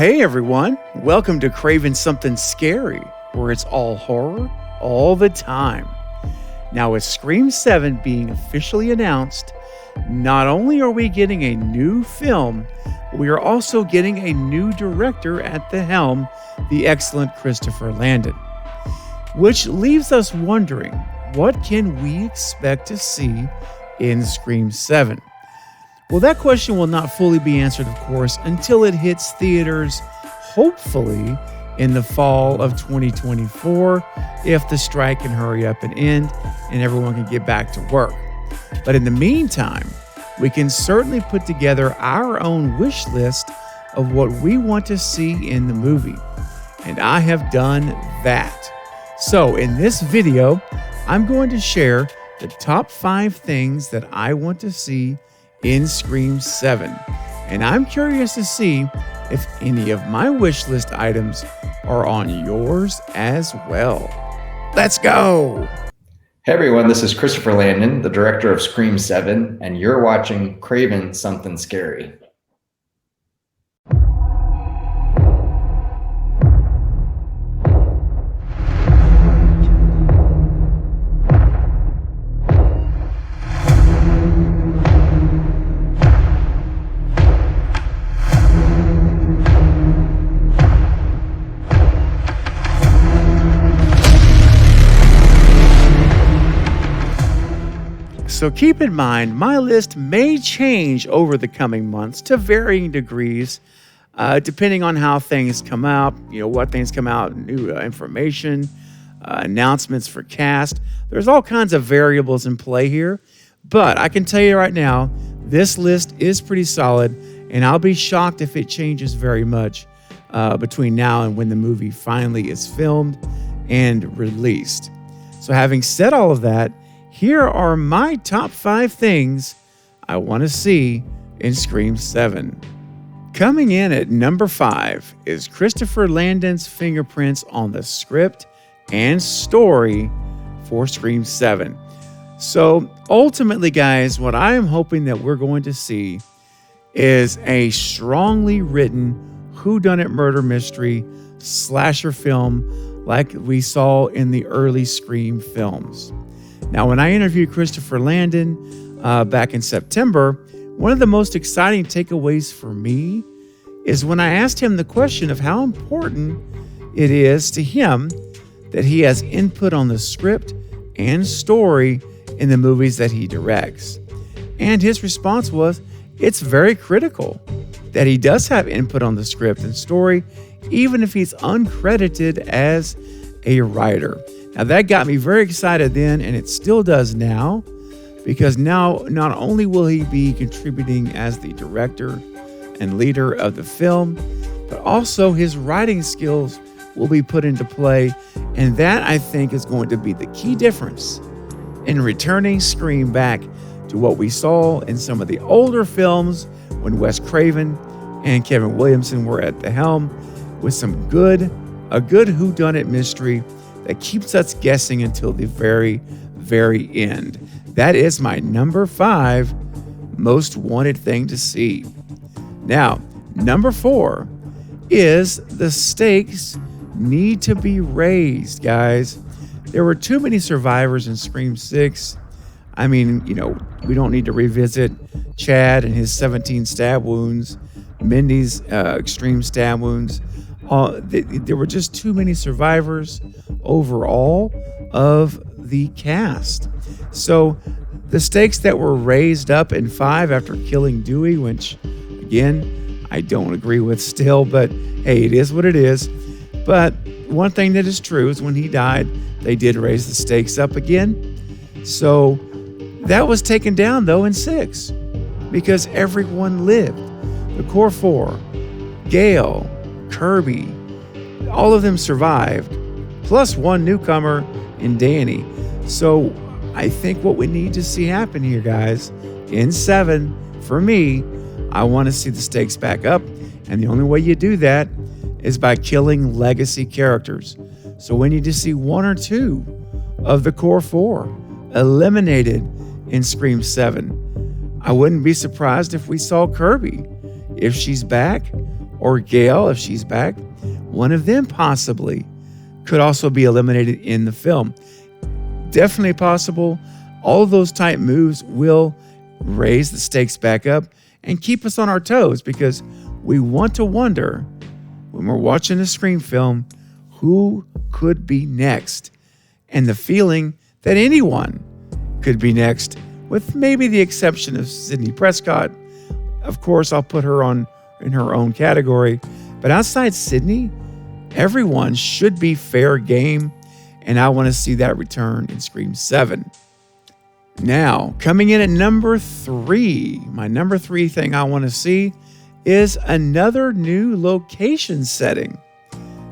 Hey everyone, welcome to Craven Something Scary, where it's all horror all the time. Now with Scream 7 being officially announced, not only are we getting a new film, we are also getting a new director at the helm, the excellent Christopher Landon. Which leaves us wondering, what can we expect to see in Scream 7? Well, that question will not fully be answered, of course, until it hits theaters, hopefully in the fall of 2024, if the strike can hurry up and end and everyone can get back to work. But in the meantime, we can certainly put together our own wish list of what we want to see in the movie. And I have done that. So in this video, I'm going to share the top 5 things that I want to see in Scream 7. And I'm curious to see if any of my wish list items are on yours as well. Let's go! Hey everyone, this is Christopher Landon, the director of Scream 7, and you're watching Craven Something Scary. So keep in mind, my list may change over the coming months to varying degrees, depending on how things come out, what things come out, new information, announcements for cast. There's all kinds of variables in play here, but I can tell you right now, this list is pretty solid, and I'll be shocked if it changes very much between now and when the movie finally is filmed and released. So having said all of that, here are my top 5 things I want to see in Scream 7. Coming in at number 5 is Christopher Landon's fingerprints on the script and story for Scream 7. So ultimately, guys, what I am hoping that we're going to see is a strongly written whodunit murder mystery slasher film like we saw in the early Scream films. Now, when I interviewed Christopher Landon back in September, one of the most exciting takeaways for me is when I asked him the question of how important it is to him that he has input on the script and story in the movies that he directs. And his response was, it's very critical that he does have input on the script and story, even if he's uncredited as a writer. Now that got me very excited then, and it still does now, because now not only will he be contributing as the director and leader of the film, but also his writing skills will be put into play, and that I think is going to be the key difference in returning Scream back to what we saw in some of the older films when Wes Craven and Kevin Williamson were at the helm, with a good whodunit mystery that keeps us guessing until the very, very end. That is my number 5 most wanted thing to see. Now, number 4 is the stakes need to be raised, guys. There were too many survivors in Scream 6. I mean, we don't need to revisit Chad and his 17 stab wounds, Mindy's extreme stab wounds. There were just too many survivors overall of the cast. So the stakes that were raised up in 5 after killing Dewey, which again, I don't agree with still, but hey, it is what it is. But one thing that is true is when he died, they did raise the stakes up again. So that was taken down though in 6 because everyone lived. The core 4, Gail, Kirby, all of them survived, plus one newcomer in Danny. So I think what we need to see happen here, guys, in 7, for me, I want to see the stakes back up. And the only way you do that is by killing legacy characters. So we need to see 1 or 2 of the core 4 eliminated in Scream 7. I wouldn't be surprised if we saw Kirby, if she's back, or Gail, if she's back, one of them possibly could also be eliminated in the film. Definitely possible. All of those type moves will raise the stakes back up and keep us on our toes, because we want to wonder when we're watching a Scream film, who could be next? And the feeling that anyone could be next, with maybe the exception of Sidney Prescott. Of course, I'll put her in her own category. But outside Sidney, everyone should be fair game, and I want to see that return in Scream 7. Now, coming in at number 3, my number 3 thing I want to see is another new location setting.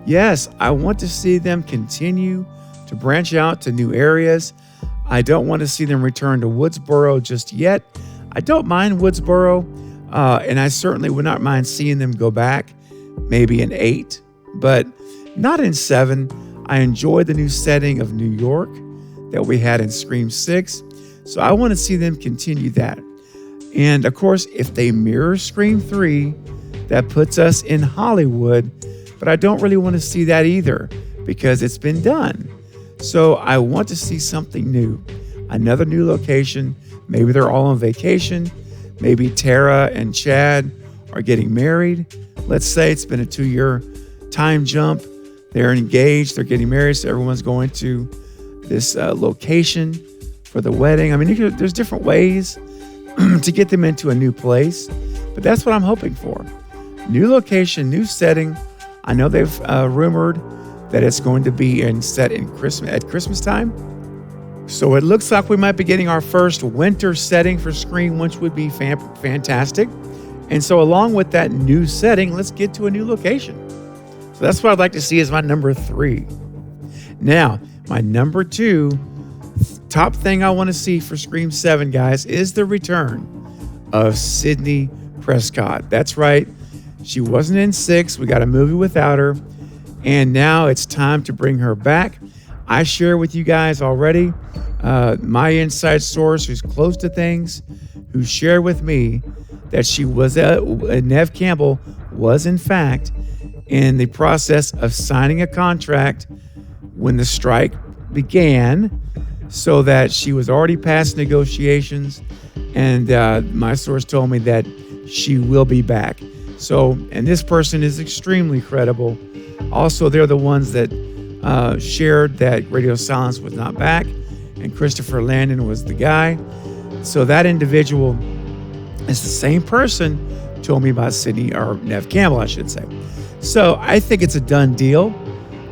Yes, I want to see them continue to branch out to new areas. I don't want to see them return to Woodsboro just yet. I don't mind Woodsboro, and I certainly would not mind seeing them go back, maybe in 8, but not in 7. I enjoy the new setting of New York that we had in Scream 6, so I want to see them continue that. And of course, if they mirror Scream 3, that puts us in Hollywood, but I don't really want to see that either because it's been done. So I want to see something new, another new location. Maybe they're all on vacation. Maybe Tara and Chad are getting married. Let's say it's been a 2-year time jump. They're engaged, they're getting married, so everyone's going to this location for the wedding. I mean, there's different ways to get them into a new place, but that's what I'm hoping for. New location, new setting. I know they've rumored that it's going to be set at Christmas time. So it looks like we might be getting our first winter setting for Scream, which would be fantastic. And so along with that new setting, let's get to a new location. So that's what I'd like to see as my number 3. Now, my number 2, top thing I want to see for Scream 7, guys, is the return of Sidney Prescott. That's right. She wasn't in 6. We got a movie without her. And now it's time to bring her back. I share with you guys already my inside source who's close to things, who shared with me that she was, Neve Campbell was in fact in the process of signing a contract when the strike began, so that she was already past negotiations. And my source told me that she will be back. So, and this person is extremely credible. Also, they're the ones that shared that Radio Silence was not back and Christopher Landon was the guy. So that individual is the same person told me about Sidney, or Neve Campbell, I should say. So I think it's a done deal,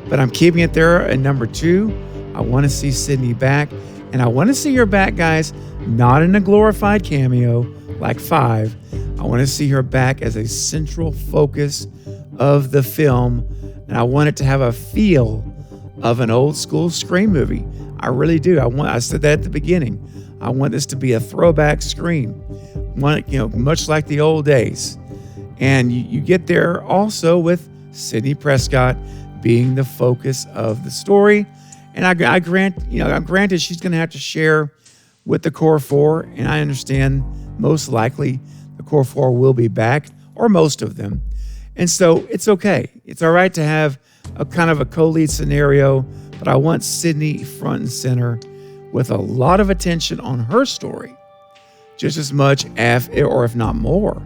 but I'm keeping it there at number 2. I want to see Sidney back, and I want to see her back, guys, not in a glorified cameo like 5. I want to see her back as a central focus of the film, and I want it to have a feel of an old school Scream movie. I really do. I said that at the beginning. I want this to be a throwback Scream, much like the old days. And you get there also with Sidney Prescott being the focus of the story. And I'm granted she's going to have to share with the core 4, and I understand most likely the core 4 will be back, or most of them. And so it's okay. It's all right to have a kind of a co-lead scenario, but I want Sidney front and center with a lot of attention on her story, just as much or if not more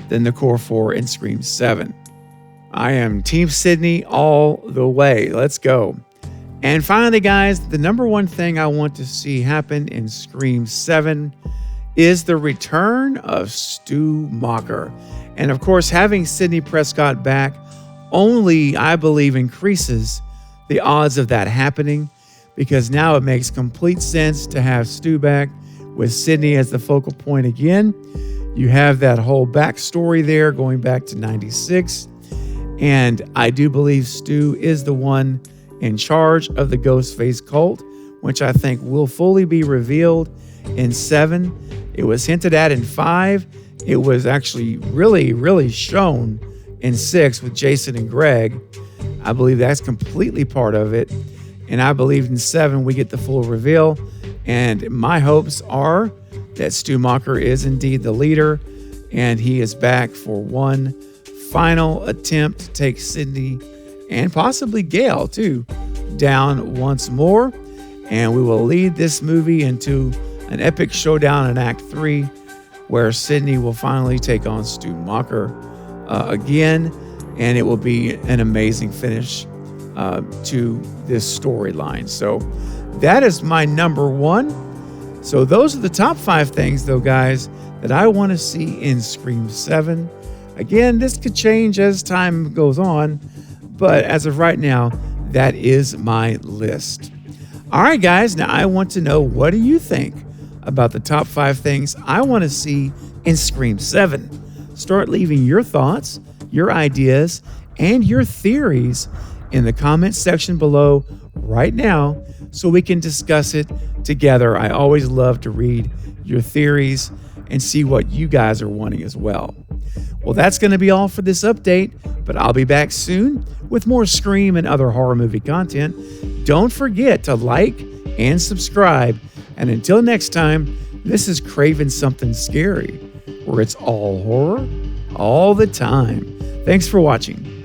than the core 4 in Scream 7. I am Team Sidney all the way. Let's go. And finally, guys, the number 1 thing I want to see happen in Scream 7 is the return of Stu Mocker. And of course, having Sidney Prescott back only, I believe, increases the odds of that happening, because now it makes complete sense to have Stu back with Sidney as the focal point again. You have that whole backstory there going back to 96. And I do believe Stu is the one in charge of the Ghostface cult, which I think will fully be revealed in 7. It was hinted at in 5. It was actually really, really shown in 6 with Jason and Greg. I believe that's completely part of it. And I believe in 7, we get the full reveal. And my hopes are that Stu Mocker is indeed the leader, and he is back for one final attempt to take Sydney and possibly Gail too down once more. And we will lead this movie into an epic showdown in Act 3 where Sydney will finally take on Stu Mocker again. And it will be an amazing finish to this storyline. So that is my number one. So those are the top 5 things, though, guys, that I want to see in Scream 7. Again, this could change as time goes on, but as of right now, that is my list. All right, guys, now I want to know, what do you think about the top 5 things I want to see in Scream 7? Start leaving your thoughts, your ideas, and your theories in the comments section below right now so we can discuss it together. I always love to read your theories and see what you guys are wanting as well. Well, that's going to be all for this update, but I'll be back soon with more Scream and other horror movie content. Don't forget to like and subscribe. And until next time, this is Craven Something Scary, where it's all horror all the time. Thanks for watching.